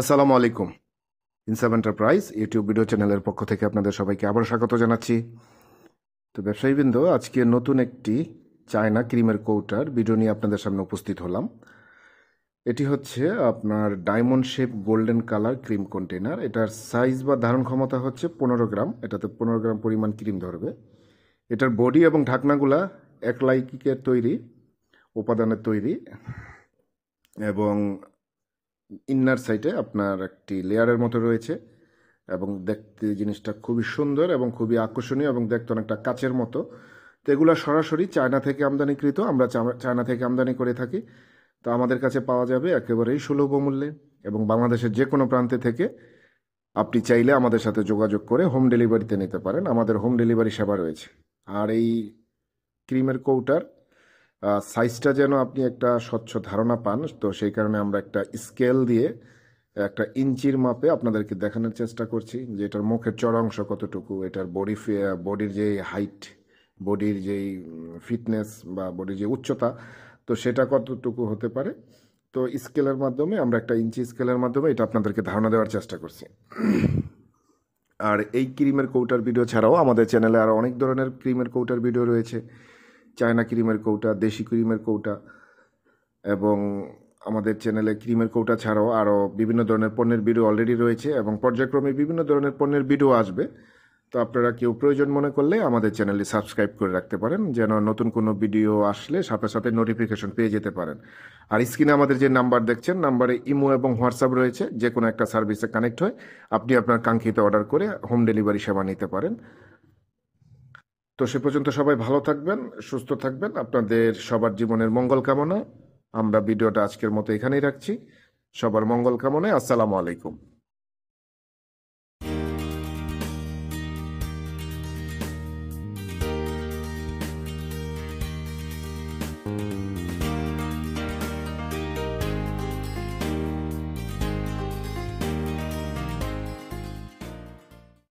আসসালামু আলাইকুম। ইনসাম enterprise YouTube video চ্যানেলের পক্ষ থেকে আপনাদের সবাইকে আবার স্বাগত জানাচ্ছি। তো ব্যবসায়ীবৃন্দ, আজকে নতুন একটি চায়না ক্রিমের কৌটার ভিডিও নিয়ে আপনাদের সামনে উপস্থিত হলাম। এটি হচ্ছে আপনার diamond shape golden colour cream container. এটার সাইজ বা ধারণ ক্ষমতা হচ্ছে 15 গ্রাম। এটাতে 15 গ্রাম পরিমাণ ক্রিম ধরবে। এটার বডি এবং ঢাকনাগুলা অ্যাক্রিলিকের তৈরি উপাদানের তৈরি, এবং ইন্নার সাইডে আপনার একটি লেয়ারের মতো রয়েছে, এবং দেখতে জিনিসটা খুবই সুন্দর এবং খুবই আকর্ষণীয় এবং দেখতে অনেকটা কাচের মতো। তো এগুলো সরাসরি চায়না থেকে আমদানিকৃত, আমরা চায়না থেকে আমদানি করে থাকি। তো আমাদের কাছে পাওয়া যাবে একেবারেই সুলভ মূল্যে, এবং বাংলাদেশের যে কোনো প্রান্তে থেকে আপনি চাইলে আমাদের সাথে যোগাযোগ করে হোম ডেলিভারিতে নিতে পারেন। আমাদের হোম ডেলিভারি সেবা রয়েছে। আর এই ক্রিমের কৌটার সাইজটা যেন আপনি একটা স্বচ্ছ ধারণা পান, তো সেই কারণে আমরা একটা স্কেল দিয়ে একটা ইঞ্চির মাপে আপনাদেরকে দেখানোর চেষ্টা করছি যে এটার মুখের চড়া অংশ কতটুকু, এটার বডির যে হাইট, বডির যেই ফিটনেস বা বডির যে উচ্চতা, তো সেটা কতটুকু হতে পারে। তো স্কেলের মাধ্যমে আমরা একটা ইঞ্চি স্কেলের মাধ্যমে এটা আপনাদেরকে ধারণা দেওয়ার চেষ্টা করছি। আর এই ক্রিমের কৌটার ভিডিও ছাড়াও আমাদের চ্যানেলে আরও অনেক ধরনের ক্রিমের কৌটার ভিডিও রয়েছে। চায়না ক্রিমের কৌটা, দেশি ক্রিমের কৌটা, এবং আমাদের চ্যানেলে ক্রিমের কৌটা ছাড়াও আরও বিভিন্ন ধরনের পণ্যের ভিডিও অলরেডি রয়েছে, এবং পর্যায়ক্রমে বিভিন্ন ধরনের পণ্যের ভিডিও আসবে। তো আপনারা কেউ প্রয়োজন মনে করলে আমাদের চ্যানেলটি সাবস্ক্রাইব করে রাখতে পারেন, যেন নতুন কোনো ভিডিও আসলে সাথে সাথে নোটিফিকেশন পেয়ে যেতে পারেন। আর স্ক্রিনে আমাদের যে নাম্বার দেখছেন, নাম্বারে ইমো এবং হোয়াটসঅ্যাপ রয়েছে। যে কোনো একটা সার্ভিসে কানেক্ট হয় আপনি আপনার কাঙ্ক্ষিত অর্ডার করে হোম ডেলিভারি সেবা নিতে পারেন। তো সে পর্যন্ত সবাই ভালো থাকবেন, সুস্থ থাকবেন, আপনাদের সবার জীবনের মঙ্গল কামনায় আমরা ভিডিওটা আজকের মতো এখানেই রাখছি। সবার মঙ্গল কামনায় আসসালামু আলাইকুম।